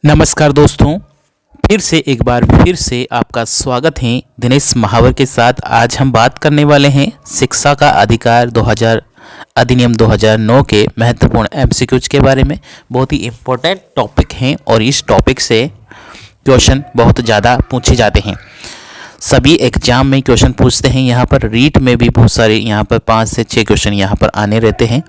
नमस्कार दोस्तों, फिर से आपका स्वागत है दिनेश महावर के साथ। आज हम बात करने वाले हैं शिक्षा का अधिकार 2000 अधिनियम 2009 के महत्वपूर्ण एमसीक्यूज के बारे में। बहुत ही इम्पोर्टेंट टॉपिक हैं और इस टॉपिक से क्वेश्चन बहुत ज़्यादा पूछे जाते हैं। सभी एग्जाम में क्वेश्चन पूछते हैं। यहाँ पर रीट में भी बहुत सारे यहाँ पर 5 से 6 क्वेश्चन यहाँ पर आने रहते हैं,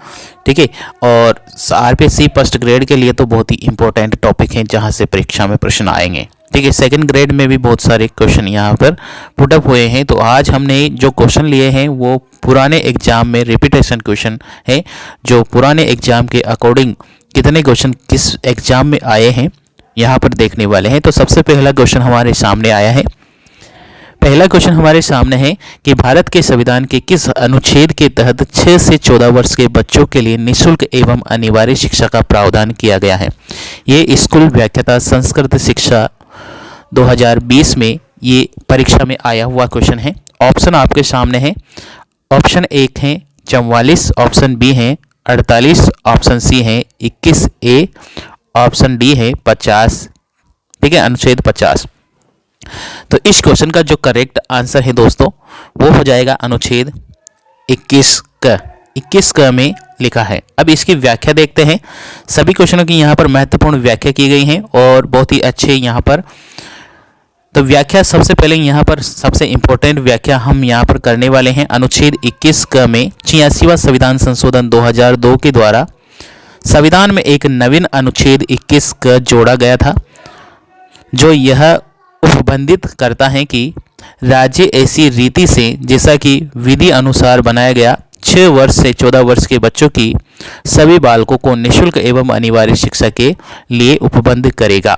ठीक है। और आरपीएससी फर्स्ट ग्रेड के लिए तो बहुत ही इंपॉर्टेंट टॉपिक है जहाँ से परीक्षा में प्रश्न आएंगे, ठीक है। सेकंड ग्रेड में भी बहुत सारे क्वेश्चन यहाँ पर पुटअप हुए हैं। तो आज हमने जो क्वेश्चन लिए हैं वो पुराने एग्जाम में रिपीटेशन क्वेश्चन है। जो पुराने एग्जाम के अकॉर्डिंग कितने क्वेश्चन किस एग्जाम में आए हैं यहाँ पर देखने वाले हैं। तो सबसे पहला क्वेश्चन हमारे सामने आया है। पहला क्वेश्चन हमारे सामने है कि भारत के संविधान के किस अनुच्छेद के तहत 6 से 14 वर्ष के बच्चों के लिए निःशुल्क एवं अनिवार्य शिक्षा का प्रावधान किया गया है। ये स्कूल व्याख्याता संस्कृत शिक्षा 2020 में ये परीक्षा में आया हुआ क्वेश्चन है। ऑप्शन आपके सामने है। ऑप्शन 1 है 44, ऑप्शन बी है 48, ऑप्शन सी है 21A, ऑप्शन डी है 50, ठीक है, अनुच्छेद 50। तो इस क्वेश्चन का जो करेक्ट आंसर है दोस्तों वो हो जाएगा अनुच्छेद 21 क में लिखा है। अब इसकी व्याख्या देखते हैं। सभी क्वेश्चनों की यहाँ पर महत्वपूर्ण व्याख्या की गई है और बहुत ही अच्छे यहाँ पर। तो व्याख्या सबसे पहले यहाँ पर सबसे इंपॉर्टेंट व्याख्या हम यहाँ पर करने वाले हैं। अनुच्छेद 21 क में 86वां संविधान संशोधन 2002 के द्वारा संविधान में एक नवीन अनुच्छेद 21 क जोड़ा गया था, जो यह उपबंधित करता है कि राज्य ऐसी रीति से जैसा कि विधि अनुसार बनाया गया 6 वर्ष से 14 वर्ष के बच्चों की सभी बालकों को निःशुल्क एवं अनिवार्य शिक्षा के लिए उपबंध करेगा,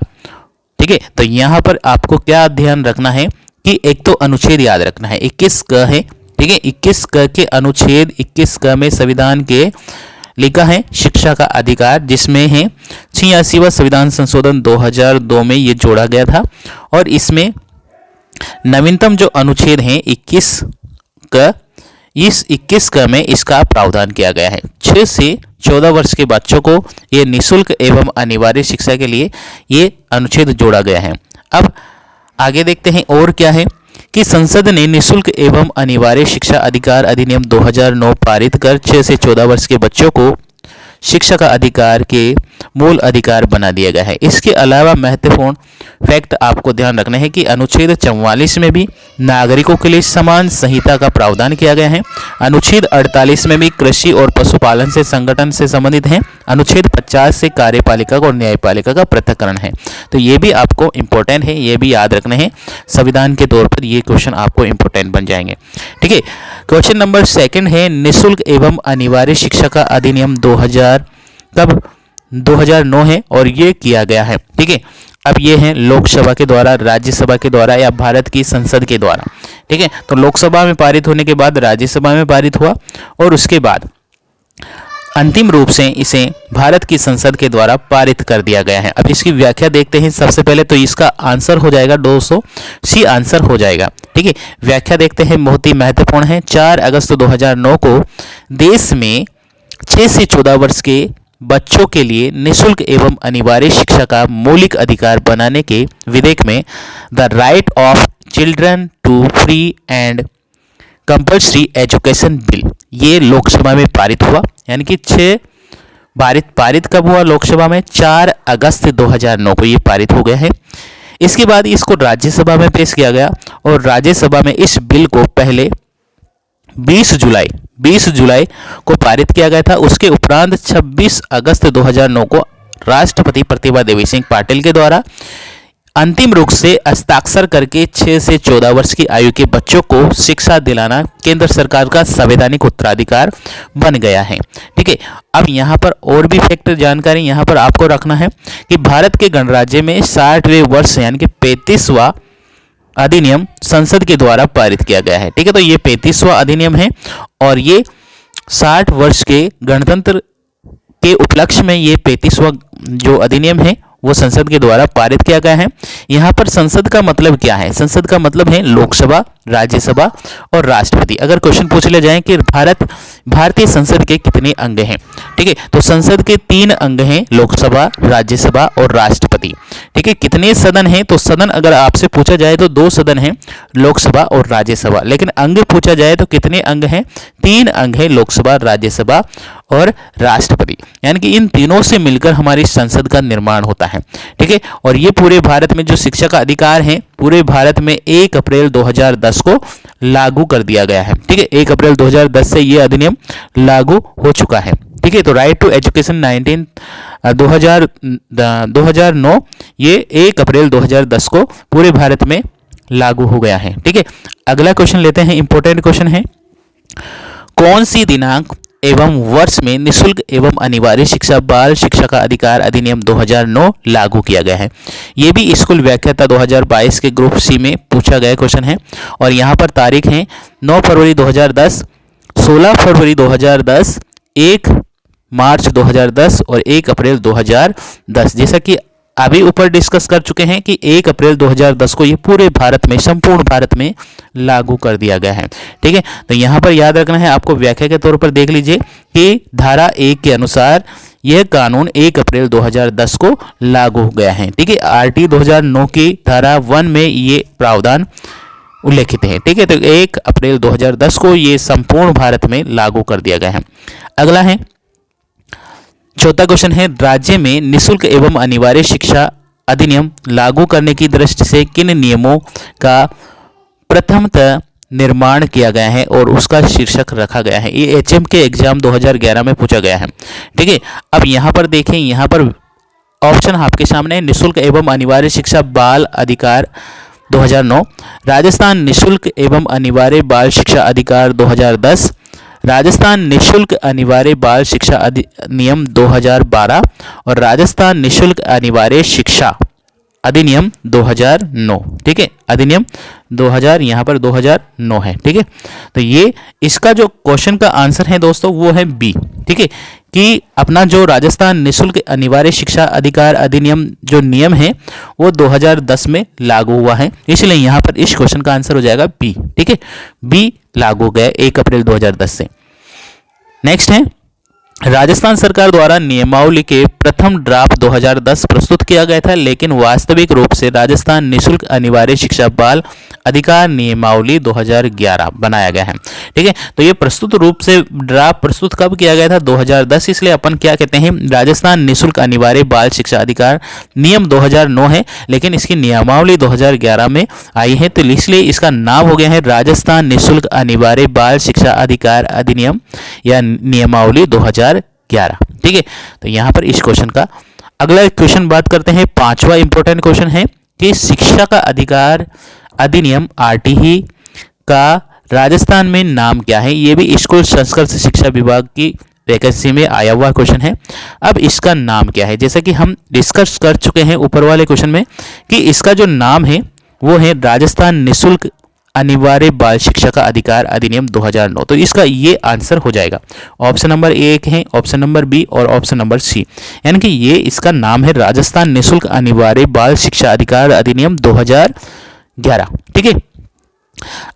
ठीक है। तो यहाँ पर आपको क्या ध्यान रखना है कि एक तो अनुच्छेद याद रखना है 21 क है, ठीक है। 21 क के अनुच्छेद 21 क में संविधान के लिखा है शिक्षा का अधिकार, जिसमें है 86वां संविधान संशोधन 2002 में ये जोड़ा गया था। और इसमें नवीनतम जो अनुच्छेद है 21 क, इस 21 क में इसका प्रावधान किया गया है। 6 से 14 वर्ष के बच्चों को ये निःशुल्क एवं अनिवार्य शिक्षा के लिए ये अनुच्छेद जोड़ा गया है। अब आगे देखते हैं और क्या है कि संसद ने निःशुल्क एवं अनिवार्य शिक्षा अधिकार अधिनियम 2009 पारित कर 6 से 14 वर्ष के बच्चों को शिक्षा का अधिकार के मूल अधिकार बना दिया गया है। इसके अलावा महत्वपूर्ण फैक्ट आपको ध्यान रखना है कि अनुच्छेद 44 में भी नागरिकों के लिए समान संहिता का प्रावधान किया गया है। अनुच्छेद 48 में भी कृषि और पशुपालन से संगठन से संबंधित है। अनुच्छेद 50 से कार्यपालिका और न्यायपालिका का पृथक्करण है। तो ये भी आपको इम्पोर्टेंट है, ये भी याद रखने हैं। संविधान के तौर पर ये क्वेश्चन आपको इम्पोर्टेंट बन जाएंगे, ठीक है। क्वेश्चन नंबर 2 है निःशुल्क एवं अनिवार्य शिक्षा का अधिनियम 2009 है और ये किया गया है, ठीक है। अब ये है लोकसभा के द्वारा, राज्यसभा के द्वारा या भारत की संसद के द्वारा, ठीक है। तो लोकसभा में पारित होने के बाद राज्यसभा में पारित हुआ और उसके बाद अंतिम रूप से इसे भारत की संसद के द्वारा पारित कर दिया गया है। अब इसकी व्याख्या देखते हैं। सबसे पहले तो इसका आंसर हो जाएगा 200 सी आंसर हो जाएगा, ठीक है। व्याख्या देखते हैं, बहुत ही महत्वपूर्ण है। 4 अगस्त 2009 को देश में 6 से 14 वर्ष के बच्चों के लिए निःशुल्क एवं अनिवार्य शिक्षा का मौलिक अधिकार बनाने के विधेयक में the right of children to free and compulsory education bill ये लोकसभा में पारित हुआ। यानी कि 6 पारित कब हुआ लोकसभा में? 4 अगस्त 2009 को ये पारित हो गया है। इसके बाद इसको राज्यसभा में पेश किया गया और राज्यसभा में इस बिल को पहले 20 जुलाई को पारित किया गया था। उसके उपरांत 26 अगस्त 2009 को राष्ट्रपति प्रतिभा देवी सिंह पाटिल के द्वारा अंतिम रूप से हस्ताक्षर करके 6 से 14 वर्ष की आयु के बच्चों को शिक्षा दिलाना केंद्र सरकार का संवैधानिक उत्तराधिकार बन गया है, ठीक है। अब यहाँ पर और भी फैक्ट जानकारी यहाँ पर आपको रखना है कि भारत के गणराज्य में 60वें वर्ष यानी कि 35वां अधिनियम संसद के द्वारा पारित किया गया है, ठीक है। तो ये 35वां अधिनियम है और ये 60 वर्ष के गणतंत्र के उपलक्ष्य में ये 35वां जो अधिनियम है वो संसद के द्वारा पारित किया गया है। यहाँ पर संसद का मतलब क्या है? संसद का मतलब है लोकसभा, राज्यसभा और राष्ट्रपति। अगर क्वेश्चन पूछ लिया जाए कि भारतीय संसद के कितने अंग हैं, ठीक है, तो संसद के 3 अंग हैं, लोकसभा, राज्यसभा और राष्ट्रपति। ठीक है, कितने सदन हैं? तो सदन अगर आपसे पूछा जाए तो 2 सदन हैं, लोकसभा और राज्यसभा। लेकिन अंग पूछा जाए तो कितने अंग हैं? 3 अंग हैं, लोकसभा, राज्यसभा और राष्ट्रपति। यानी कि इन तीनों से मिलकर हमारी संसद का निर्माण होता है। ठीक है, और ये पूरे भारत में जो शिक्षा का अधिकार है, पूरे भारत में 1 अप्रैल 2010 को लागू कर दिया गया है। ठीक है, 1 अप्रैल 2010 से ये अधिनियम लागू हो चुका है। ठीक है, तो राइट टू एजुकेशन 2009 ये 1 अप्रैल 2010 को पूरे भारत में लागू हो गया है। ठीक है, अगला क्वेश्चन लेते हैं, इंपॉर्टेंट क्वेश्चन है, कौन सी दिनांक एवं वर्ष में निःशुल्क एवं अनिवार्य शिक्षा बाल शिक्षा का अधिकार अधिनियम 2009 लागू किया गया है? ये भी स्कूल व्याख्याता 2022 के ग्रुप सी में पूछा गया क्वेश्चन है। और यहाँ पर तारीख है 9 फरवरी 2010, 16 फरवरी 2010, 1 मार्च 2010 और 1 अप्रैल 2010। जैसा कि अभी ऊपर डिस्कस कर चुके हैं कि 1 अप्रैल 2010 को ये पूरे भारत में, संपूर्ण भारत में लागू कर दिया गया है। ठीक है, तो यहाँ पर याद रखना है आपको, व्याख्या के तौर पर देख लीजिए कि धारा 1 के अनुसार यह कानून 1 अप्रैल 2010 को लागू हो गया है। ठीक है, आरटी 2009 की धारा 1 में ये प्रावधान उल्लेखित है। ठीक है, तो 1 अप्रैल 2010 को ये संपूर्ण भारत में लागू कर दिया गया है। अगला है, चौथा क्वेश्चन है, राज्य में निःशुल्क एवं अनिवार्य शिक्षा अधिनियम लागू करने की दृष्टि से किन नियमों का प्रथमतः निर्माण किया गया है और उसका शीर्षक रखा गया है? ये एचएम के एग्जाम 2011 में पूछा गया है। ठीक है, अब यहाँ पर देखें, यहाँ पर ऑप्शन आपके सामने है, निःशुल्क एवं अनिवार्य शिक्षा बाल अधिकार 2009, राजस्थान निःशुल्क एवं अनिवार्य बाल शिक्षा अधिकार 2010, राजस्थान निःशुल्क अनिवार्य बाल शिक्षा अधिनियम 2012 और राजस्थान निःशुल्क अनिवार्य शिक्षा अधिनियम 2009। ठीक है, अधिनियम 2000 यहाँ पर 2009 है। ठीक है, तो ये इसका जो क्वेश्चन का आंसर है दोस्तों वो है बी। ठीक है, कि अपना जो राजस्थान निःशुल्क अनिवार्य शिक्षा अधिकार अधिनियम जो नियम है वो 2010 में लागू हुआ है, इसलिए यहाँ पर इस क्वेश्चन का आंसर हो जाएगा बी। ठीक है, बी लागू गए 1 अप्रैल 2010 से। नेक्स्ट है, राजस्थान सरकार द्वारा नियमावली के प्रथम ड्राफ्ट 2010 प्रस्तुत किया गया था, लेकिन वास्तविक रूप से राजस्थान निःशुल्क अनिवार्य शिक्षा बाल अधिकार नियमावली 2011 बनाया गया है। ठीक है, तो ये प्रस्तुत रूप से ड्राफ्ट प्रस्तुत कब किया गया था? 2010, इसलिए अपन क्या कहते हैं, राजस्थान निःशुल्क अनिवार्य बाल शिक्षा अधिकार नियम 2009 है, लेकिन इसकी नियमावली 2011 में आई है, तो इसलिए इसका नाम हो गया है राजस्थान निःशुल्क अनिवार्य बाल शिक्षा अधिकार अधिनियम या नियमावली 2011। ठीक है, तो यहाँ पर इस क्वेश्चन का अगला क्वेश्चन बात करते हैं, 5वां इंपॉर्टेंट क्वेश्चन है कि शिक्षा का अधिकार अधिनियम आरटीई का राजस्थान में नाम क्या है? ये भी स्कूल संस्कृत शिक्षा विभाग की वैकेंसी में आया हुआ क्वेश्चन है। अब इसका नाम क्या है? जैसा कि हम डिस्कस कर चुके हैं ऊपर वाले क्वेश्चन में कि इसका जो नाम है वो है राजस्थान निःशुल्क अनिवार्य बाल शिक्षा का अधिकार अधिनियम 2009। तो इसका ये आंसर हो जाएगा, ऑप्शन नंबर 1 है, ऑप्शन नंबर बी और ऑप्शन नंबर सी, यानी कि ये इसका नाम है राजस्थान निःशुल्क अनिवार्य बाल शिक्षा अधिकार अधिनियम 2011। ठीक है,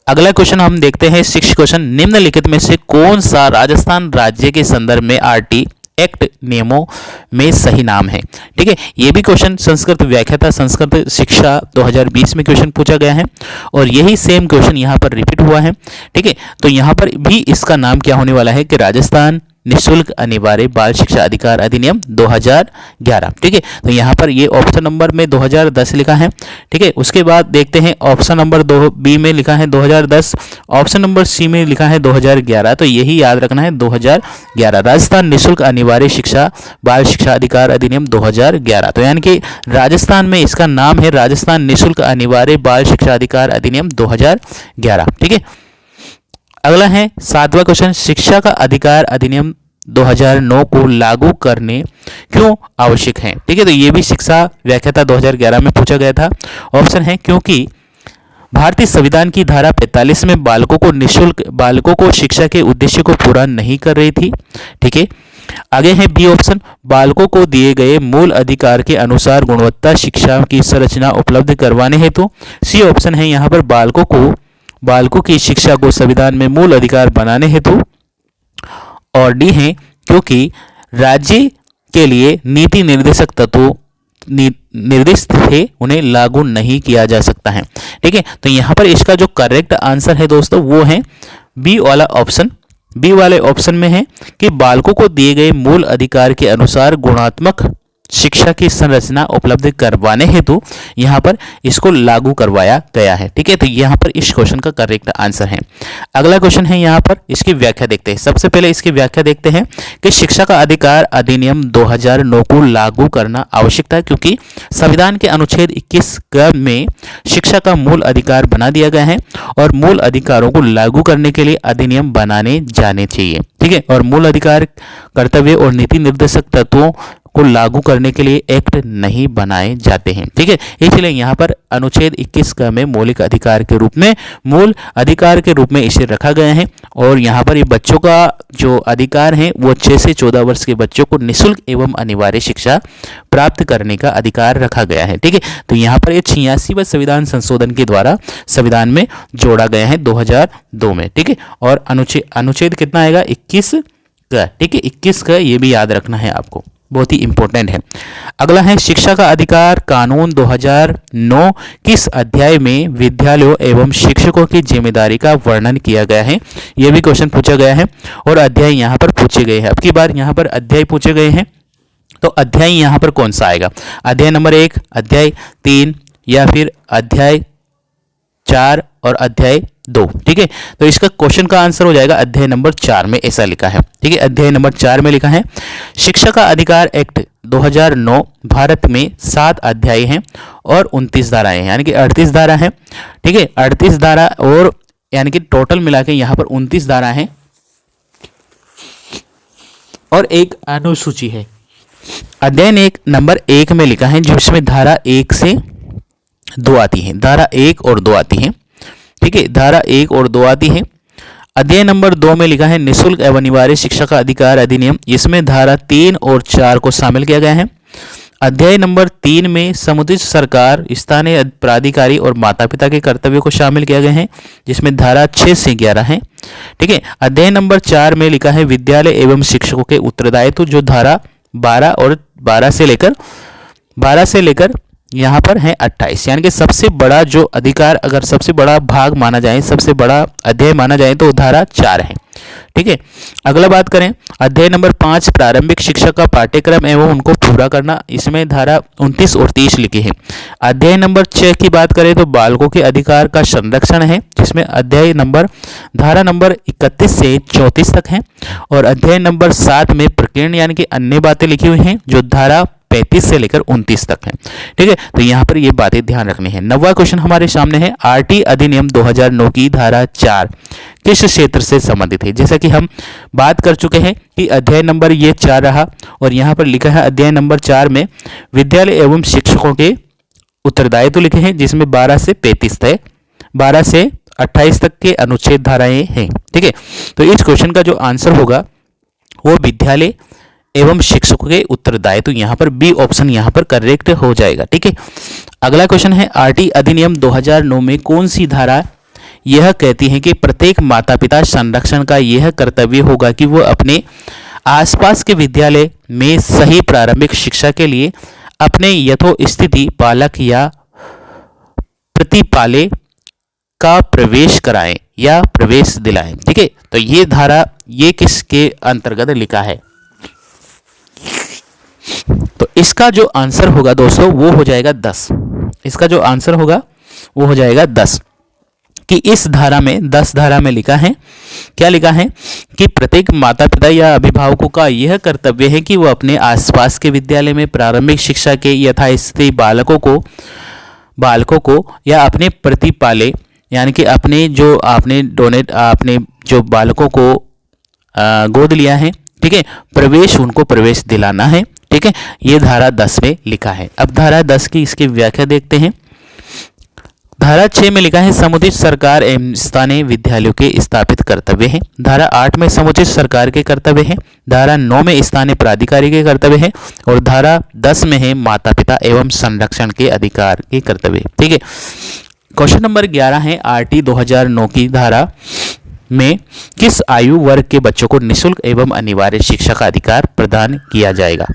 अगला क्वेश्चन हम देखते हैं, 6 क्वेश्चन, निम्नलिखित में से कौन सा राजस्थान राज्य के संदर्भ में आरटी एक्ट नियमों में सही नाम है? ठीक है, ये भी क्वेश्चन संस्कृत व्याख्याता संस्कृत शिक्षा 2020 में क्वेश्चन पूछा गया है और यही सेम क्वेश्चन यहाँ पर रिपीट हुआ है। ठीक है, तो यहाँ पर भी इसका नाम क्या होने वाला है कि राजस्थान निःशुल्क अनिवार्य बाल शिक्षा अधिकार अधिनियम 2011। ठीक है, तो यहाँ पर ये ऑप्शन नंबर में 2010 लिखा है। ठीक है, उसके बाद देखते हैं ऑप्शन नंबर 2 बी में लिखा है 2010, ऑप्शन नंबर सी में लिखा है 2011, तो यही याद रखना है 2011, राजस्थान निःशुल्क अनिवार्य शिक्षा बाल शिक्षा अधिकार अधिनियम 2011। तो यानी कि राजस्थान में इसका नाम है राजस्थान निःशुल्क अनिवार्य बाल शिक्षा अधिकार अधिनियम 2011। ठीक है, अगला है 7वां क्वेश्चन, शिक्षा का अधिकार अधिनियम 2009 को लागू करने क्यों आवश्यक है? ठीक है, तो ये भी शिक्षा व्याख्याता 2011 में पूछा गया था। ऑप्शन है क्योंकि भारतीय संविधान की धारा 45 में बालकों को शिक्षा के उद्देश्य को पूरा नहीं कर रही थी। ठीक है, आगे है बी ऑप्शन, बालकों को दिए गए मूल अधिकार के अनुसार गुणवत्ता शिक्षा की संरचना उपलब्ध करवाने हेतु। सी ऑप्शन है यहाँ पर बालकों की शिक्षा को संविधान में मूल अधिकार बनाने हेतु। और डी है क्योंकि राज्य के लिए नीति निर्देशक तत्व निर्दिष्ट थे, उन्हें लागू नहीं किया जा सकता है। ठीक है, तो यहाँ पर इसका जो करेक्ट आंसर है दोस्तों वो है बी वाला ऑप्शन। बी वाले ऑप्शन में है कि बालकों को दिए गए मूल अधिकार के अनुसार गुणात्मक शिक्षा की संरचना उपलब्ध करवाने हेतु यहाँ पर इसको लागू करवाया गया है। ठीक है, तो यहाँ पर इस क्वेश्चन का करेक्ट आंसर है। अगला क्वेश्चन है यहाँ पर, इसकी व्याख्या देखते हैं। सबसे पहले इसकी व्याख्या देखते हैं कि शिक्षा का अधिकार अधिनियम 2009 को लागू करना आवश्यक था क्योंकि संविधान के अनुच्छेद 21 क में शिक्षा का मूल अधिकार बना दिया गया है और मूल अधिकारों को लागू करने के लिए अधिनियम बनाने जाने चाहिए। ठीक है, और मूल अधिकार, कर्तव्य और नीति निर्देशक तत्वों को लागू करने के लिए एक्ट नहीं बनाए जाते हैं। ठीक है, इसलिए यहाँ पर अनुच्छेद 21 का में मौलिक अधिकार के रूप में, मूल अधिकार के रूप में इसे रखा गया है। और यहाँ पर ये बच्चों का जो अधिकार है वो 6 से 14 वर्ष के बच्चों को निःशुल्क एवं अनिवार्य शिक्षा प्राप्त करने का अधिकार रखा गया है। ठीक है, तो यहाँ पर ये 86वें संविधान संशोधन के द्वारा संविधान में जोड़ा गया है 2002 में। ठीक है, और अनुच्छेद कितना आएगा 21 का। ठीक है, 21 का, ये भी याद रखना है आपको, बहुत ही इंपॉर्टेंट है। अगला है शिक्षा का अधिकार कानून 2009 किस अध्याय में विद्यालयों एवं शिक्षकों की जिम्मेदारी का वर्णन किया गया है। यह भी क्वेश्चन पूछा गया है और अध्याय यहाँ पर पूछे गए हैं। अब की बार यहाँ पर अध्याय पूछे गए हैं, तो अध्याय यहाँ पर कौन सा आएगा? अध्याय नंबर 1, अध्याय 3 या फिर अध्याय 4 और अध्याय 2। ठीक है, तो इसका क्वेश्चन का आंसर हो जाएगा अध्याय नंबर 4 में, ऐसा लिखा है। ठीक है, अध्याय नंबर 4 में लिखा है शिक्षा का अधिकार एक्ट 2009 भारत में 7 अध्याय हैं और 29 धाराएं हैं, यानी कि 38 धारा है। ठीक है, 38 धारा और यानी कि टोटल मिला के यहाँ पर 29 धारा है और एक अनुसूची है। अध्याय नंबर 1 में लिखा है जिसमें धारा 1 से 2 आती है, धारा 1 और 2 आती है। ठीक है, धारा 1 और 2 आती है। अध्याय नंबर 2 में लिखा है निःशुल्क एवं अनिवार्य शिक्षा का अधिकार अधिनियम, इसमें धारा 3 और 4 को शामिल किया गया है। अध्याय नंबर 3 में समुचित सरकार, स्थानीय प्राधिकारी और माता पिता के कर्तव्यों को शामिल किया गया है, जिसमें धारा 6 से 11 है। ठीक है, अध्याय नंबर 4 में लिखा है विद्यालय एवं शिक्षकों के उत्तरदायित्व, जो धारा 12 और 12 से लेकर यहाँ पर है 28, यानी कि सबसे बड़ा जो अधिकार, अगर सबसे बड़ा भाग माना जाए, सबसे बड़ा अध्याय माना जाए तो धारा 4 है। ठीक है, अगला बात करें अध्याय नंबर 5 प्रारंभिक शिक्षा का पाठ्यक्रम एवं उनको पूरा करना, इसमें धारा 29 और 30 लिखी है। अध्याय नंबर 6 की बात करें तो बालकों के अधिकार का संरक्षण है, जिसमें धारा नंबर 31 से 34 तक है। और अध्याय नंबर 7 में प्रकीर्ण यानी कि अन्य बातें लिखी हुई हैं, जो धारा 35 से लेकर 29 तक है। ठीक है, तो यहाँ पर ये बातें ध्यान रखनी है। 9वां क्वेश्चन हमारे सामने है आरटी अधिनियम 2009 की धारा 4 किस क्षेत्र से संबंधित है। जैसा कि हम बात कर चुके हैं कि अध्याय नंबर ये 4 रहा और यहाँ पर लिखा है अध्याय नंबर 4 में विद्यालय एवं शिक्षकों के उत्तरदायित्व लिखे हैं, जिसमें 12 से 35 है, 12 से 28 तक के अनुच्छेद धाराएं हैं। ठीक है, तो इस क्वेश्चन का जो आंसर होगा वो विद्यालय एवं शिक्षकों के उत्तरदायित्व, यहाँ पर बी ऑप्शन यहाँ पर करेक्ट हो जाएगा। ठीक है, अगला क्वेश्चन है आरटी अधिनियम 2009 में कौन सी धारा यह कहती है कि प्रत्येक माता पिता संरक्षण का यह कर्तव्य होगा कि वो अपने आसपास के विद्यालय में सही प्रारंभिक शिक्षा के लिए अपने यथोस्थिति पालक या प्रतिपाले का प्रवेश कराएं या प्रवेश दिलाएं। ठीक है, तो ये धारा ये किसके अंतर्गत लिखा है? तो इसका जो आंसर होगा दोस्तों वो हो जाएगा 10। इसका जो आंसर होगा वो हो जाएगा 10, कि इस धारा में 10 धारा में लिखा है, क्या लिखा है कि प्रत्येक माता पिता या अभिभावकों का यह कर्तव्य है कि वो अपने आसपास के विद्यालय में प्रारंभिक शिक्षा के यथास्थिति बालकों को या अपने प्रतिपाले यानी कि अपने जो आपने जो बालकों को गोद लिया है, ठीक है, उनको प्रवेश दिलाना है। ठीक है, ये धारा 10 में लिखा है। अब धारा 10 की इसकी व्याख्या देखते हैं। धारा 6 में लिखा है समुचित सरकार एवं स्थानीय विद्यालयों के स्थापित कर्तव्य है। धारा 8 में समुचित सरकार के कर्तव्य है। धारा 9 में स्थानीय प्राधिकारी के कर्तव्य है और धारा 10 में है माता पिता एवं संरक्षण के अधिकार के कर्तव्य। ठीक है, क्वेश्चन नंबर 11 है आरटी 2009 की धारा में किस आयु वर्ग के बच्चों को निःशुल्क एवं अनिवार्य शिक्षा का अधिकार प्रदान किया जाएगा।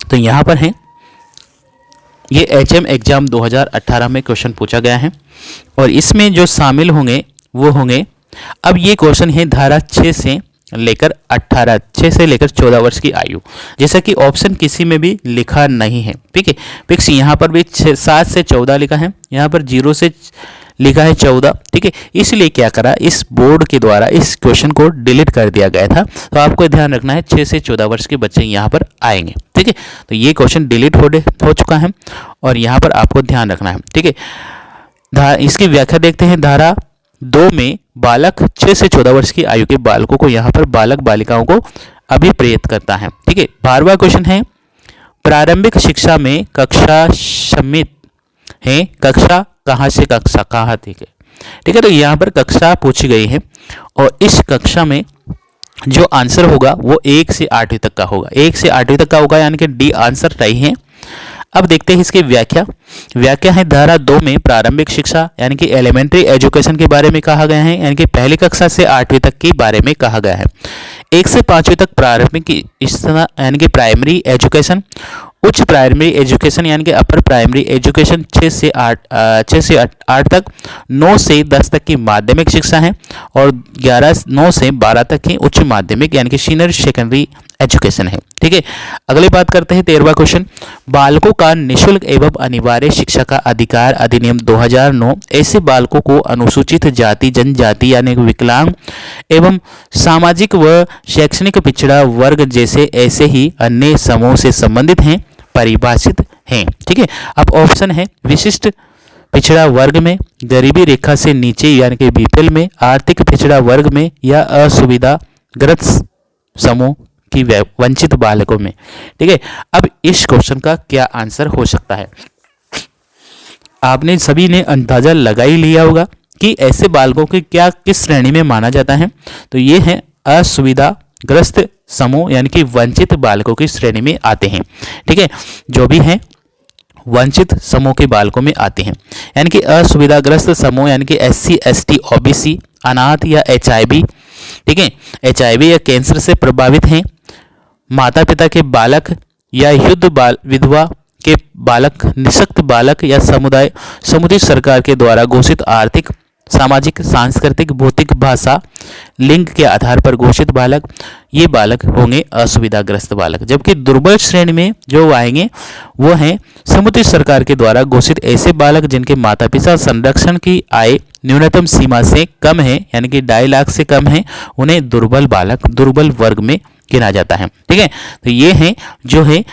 तो यहाँ पर है ये HM एग्जाम 2018 में क्वेश्चन पूछा गया है और इसमें जो शामिल होंगे वो होंगे, अब ये क्वेश्चन है धारा 6 से लेकर 14 वर्ष की आयु, जैसा कि ऑप्शन किसी में भी लिखा नहीं है। ठीक है, फिक्स यहाँ पर भी 7 से 14 लिखा है, यहाँ पर 0 से लिखा है 14। ठीक है, इसलिए क्या करा, इस बोर्ड के द्वारा इस क्वेश्चन को डिलीट कर दिया गया था। तो आपको ध्यान रखना है 6 से 14 वर्ष के बच्चे यहाँ पर आएंगे। ठीक है, तो ये क्वेश्चन डिलीट हो चुका है और यहाँ पर आपको ध्यान रखना है। ठीक है, इसकी व्याख्या देखते हैं। धारा 2 में बालक 6 से 14 वर्ष की आयु के बालकों को यहाँ पर बालक बालिकाओं को अभिप्रेत करता है। ठीक है, 12वां क्वेश्चन है प्रारंभिक शिक्षा में कक्षा समित है, कक्षा कहाँ से कक्षा कहाँ। ठीक है, तो यहाँ पर कक्षा पूछी गई है और इस कक्षा में जो आंसर होगा वो 1 से 8वीं तक का होगा, 1 से 8वीं तक का होगा, यानी कि डी आंसर सही है। अब देखते हैं इसकी व्याख्या है धारा 2 में प्रारंभिक शिक्षा यानी कि एलिमेंट्री एजुकेशन के बारे में कहा गया है, यानी कि पहली कक्षा से 8वीं तक के बारे में कहा गया है। 1 से 5वीं तक प्रारंभिक यानी कि प्राइमरी एजुकेशन, उच्च प्राइमरी एजुकेशन यानी कि अपर प्राइमरी एजुकेशन 6 से 8 तक, 9 से 10 तक की माध्यमिक शिक्षा है और 9 से 12 तक की उच्च माध्यमिक यानी कि सीनियर सेकेंडरी एजुकेशन है। ठीक है, अगली बात करते हैं 13वां क्वेश्चन, बालकों का निःशुल्क एवं अनिवार्य शिक्षा का अधिकार अधिनियम 2009 ऐसे बालकों को अनुसूचित जाति जनजाति यानी विकलांग एवं सामाजिक व शैक्षणिक पिछड़ा वर्ग जैसे ऐसे ही अन्य समूह से संबंधित हैं परिभाषित हैं। ठीक है, अब ऑप्शन है विशिष्ट पिछड़ा वर्ग में, गरीबी रेखा से नीचे यानी कि बीपीएल में, आर्थिक पिछड़ा वर्ग में या असुविधाग्रस्त समूह की वंचित बालकों में। ठीक है, अब इस क्वेश्चन का क्या आंसर हो सकता है, आपने सभी ने अंदाजा लगा ही लिया होगा कि ऐसे बालकों के क्या किस श्रेणी में माना जाता है। तो ये है असुविधाग्रस्त समूह यानी कि वंचित बालकों की श्रेणी में आते हैं। ठीक है, जो भी हैं वंचित समूह के बालकों में आते हैं, यानी कि असुविधाग्रस्त समूह यानी कि SC ST OBC, अनाथ या HIV। ठीक है, HIV या कैंसर से प्रभावित हैं, माता पिता के बालक या विधवा के बालक, निःशक्त बालक या समुदाय सरकार के द्वारा घोषित आर्थिक सामाजिक सांस्कृतिक भौतिक भाषा लिंग के आधार पर घोषित बालक, ये बालक होंगे असुविधाग्रस्त बालक। जबकि दुर्बल श्रेणी में जो आएंगे वो हैं समुचित सरकार के द्वारा घोषित ऐसे बालक जिनके माता पिता संरक्षण की आय न्यूनतम सीमा से कम है यानी कि 2.5 लाख से कम है, उन्हें दुर्बल बालक दुर्बल वर्ग में गिना जाता है। ठीक है, तो ये हैं जो है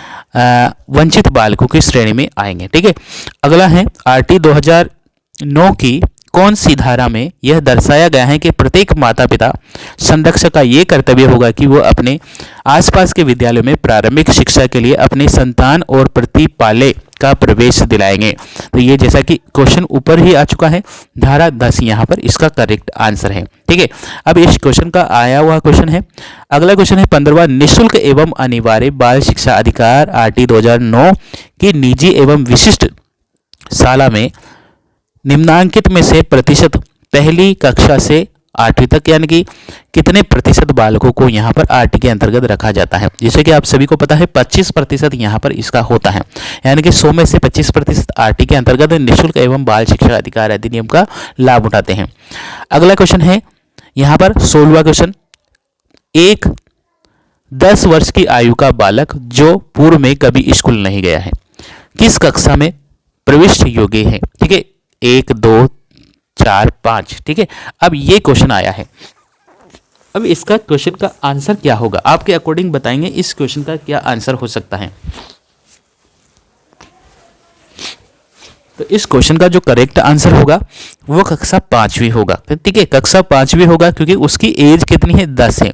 वंचित बालकों की श्रेणी में आएंगे। ठीक है, अगला है RT 2009 की कौन सी धारा में यह दर्शाया गया है कि प्रत्येक माता पिता संरक्षक का ये कर्तव्य होगा कि वो अपने आसपास के विद्यालयों में प्रारंभिक शिक्षा के लिए अपने संतान और प्रतिपालय का प्रवेश दिलाएंगे। तो ये जैसा कि क्वेश्चन ऊपर ही आ चुका है, धारा 10 यहाँ पर इसका करेक्ट आंसर है। ठीक है, अब इस क्वेश्चन का आया हुआ क्वेश्चन है। अगला क्वेश्चन है 15वां, निःशुल्क एवं अनिवार्य बाल शिक्षा अधिकार RT 2009 की निजी एवं विशिष्ट शाला में निम्नांकित में से प्रतिशत पहली कक्षा से 8वीं तक यानी कि कितने प्रतिशत बालकों को यहाँ पर RT के अंतर्गत रखा जाता है। जैसे कि आप सभी को पता है 25% यहाँ पर इसका होता है, यानी कि 100 में से 25% RT के अंतर्गत निःशुल्क एवं बाल शिक्षा अधिकार अधिनियम का लाभ उठाते हैं। अगला क्वेश्चन है यहाँ पर 16वां क्वेश्चन, एक 10 वर्ष की आयु का बालक जो पूर्व में कभी स्कूल नहीं गया है किस कक्षा में प्रविष्ट योग्य है। ठीक है, 1 2 4 5। ठीक है, अब ये क्वेश्चन आया है, अब इसका क्वेश्चन का आंसर क्या होगा आपके अकॉर्डिंग बताएंगे इस क्वेश्चन का क्या आंसर हो सकता है। तो इस क्वेश्चन का जो करेक्ट आंसर होगा वो कक्षा 5वीं होगा। ठीक है, कक्षा 5वीं होगा क्योंकि उसकी एज कितनी है, 10 है,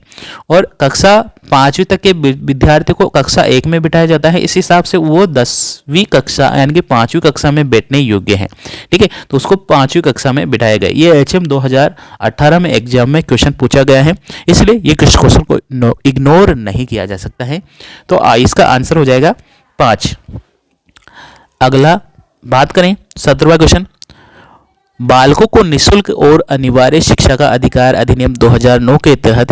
और कक्षा 5वीं तक के विद्यार्थी को कक्षा 1 में बिठाया जाता है, इस हिसाब से वो 10वीं कक्षा यानी कि 5वीं कक्षा में बैठने योग्य है। ठीक है, तो उसको 5वीं कक्षा में बिठाया गया। ये HM 2018 में एग्जाम में क्वेश्चन पूछा गया है, इसलिए ये क्वेश्चन को इग्नोर नहीं किया जा सकता है। तो इसका आंसर हो जाएगा 5। अगला बात करें 17वां क्वेश्चन, बालकों को निःशुल्क और अनिवार्य शिक्षा का अधिकार अधिनियम 2009 के तहत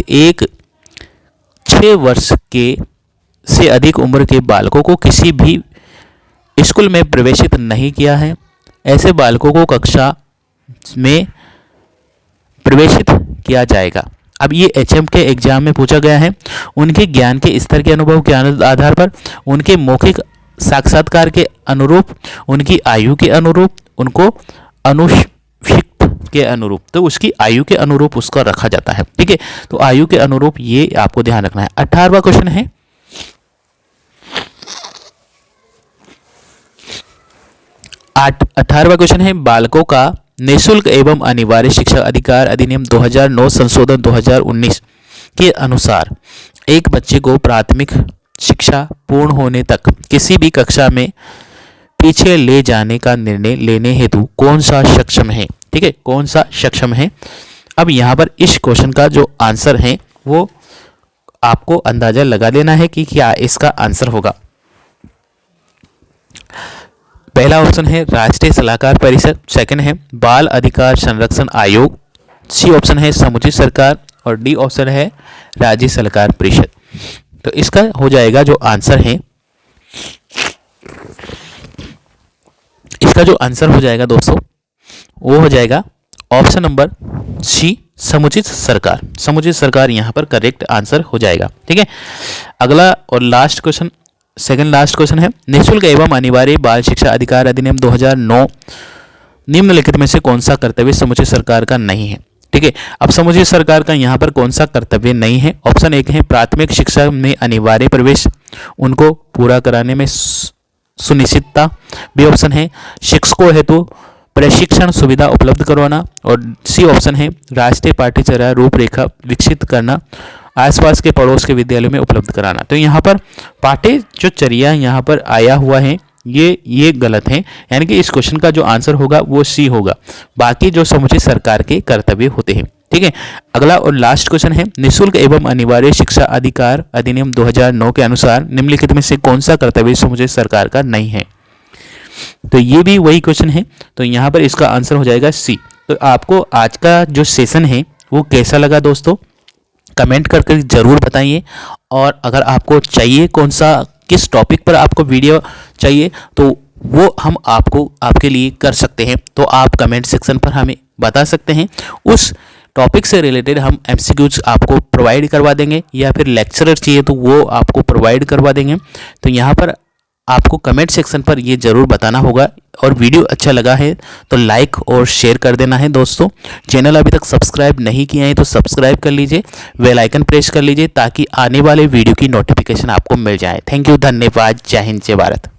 6 वर्ष के से अधिक उम्र के बालकों को किसी भी स्कूल में प्रवेशित नहीं किया है। ऐसे बालकों को कक्षा में प्रवेशित किया जाएगा। अब ये HM के एग्जाम में पूछा गया है। उनके ज्ञान के स्तर के अनुभव के आधार पर, उनके मौखिक साक्षात्कार के अनुरूप, उनकी आयु के अनुरूप, उनको अनुशिक्त के अनुरूप, तो उसकी आयु के अनुरूप उसका रखा जाता है। ठीक है, तो आयु के अनुरूप ये आपको ध्यान रखना है। 18वां क्वेश्चन है, 18वां क्वेश्चन है, बालकों का निःशुल्क एवं अनिवार्य शिक्षा अधिकार अधिनियम 2009 संशोधन 2019 के अनुसार एक बच्चे को प्राथमिक शिक्षा पूर्ण होने तक किसी भी कक्षा में पीछे ले जाने का निर्णय लेने हेतु कौन सा सक्षम है। ठीक है, कौन सा सक्षम है। अब यहाँ पर इस क्वेश्चन का जो आंसर है वो आपको अंदाजा लगा लेना है कि क्या इसका आंसर होगा। पहला ऑप्शन है राष्ट्रीय सलाहकार परिषद, सेकंड है बाल अधिकार संरक्षण आयोग, सी ऑप्शन है समुचित सरकार, और डी ऑप्शन है राज्य सलाहकार परिषद। तो इसका हो जाएगा जो आंसर है, इसका जो आंसर हो जाएगा दोस्तों वो हो जाएगा ऑप्शन नंबर सी, समुचित सरकार। समुचित सरकार यहाँ पर करेक्ट आंसर हो जाएगा। ठीक है, अगला और last question, second last question है, निःशुल्क एवं अनिवार्य बाल शिक्षा अधिकार अधिनियम 2009 निम्नलिखित में से कौन सा कर्तव्य समुचित सरकार का नहीं है। ठीक है, अब समुचित सरकार का यहाँ पर कौन सा कर्तव्य नहीं है। ऑप्शन 1 है प्राथमिक शिक्षा में अनिवार्य प्रवेश, उनको पूरा कराने में सुनिश्चितता। बी ऑप्शन है शिक्षकों हेतु प्रशिक्षण सुविधा उपलब्ध करवाना, और सी ऑप्शन है राष्ट्रीय पाठ्यचर्या रूपरेखा विकसित करना, आसपास के पड़ोस के विद्यालयों में उपलब्ध कराना। तो यहाँ पर पाठ्य जो चर्या यहाँ पर आया हुआ है ये गलत है, यानी कि इस क्वेश्चन का जो आंसर होगा वो सी होगा। बाकी जो समुचित सरकार के कर्तव्य होते हैं। ठीक है, अगला और लास्ट क्वेश्चन है, निःशुल्क एवं अनिवार्य शिक्षा अधिकार अधिनियम 2009 के अनुसार निम्नलिखित में से कौन सा कर्तव्य समुचित सरकार का नहीं है। तो ये भी वही क्वेश्चन है, तो यहाँ पर इसका आंसर हो जाएगा सी। तो आपको आज का जो सेशन है वो कैसा लगा दोस्तों, कमेंट करके ज़रूर बताइए। और अगर आपको चाहिए कौन सा किस टॉपिक पर आपको वीडियो चाहिए तो वो हम आपके लिए कर सकते हैं। तो आप कमेंट सेक्शन पर हमें बता सकते हैं, उस टॉपिक से रिलेटेड हम MCQs आपको प्रोवाइड करवा देंगे, या फिर लेक्चरर चाहिए तो वो आपको प्रोवाइड करवा देंगे। तो यहाँ पर आपको कमेंट सेक्शन पर ये ज़रूर बताना होगा। और वीडियो अच्छा लगा है तो लाइक और शेयर कर देना है दोस्तों। चैनल अभी तक सब्सक्राइब नहीं किया है तो सब्सक्राइब कर लीजिए, बेल आइकन प्रेस कर लीजिए ताकि आने वाले वीडियो की नोटिफिकेशन आपको मिल जाए। थैंक यू, धन्यवाद, जय हिंद, जय भारत।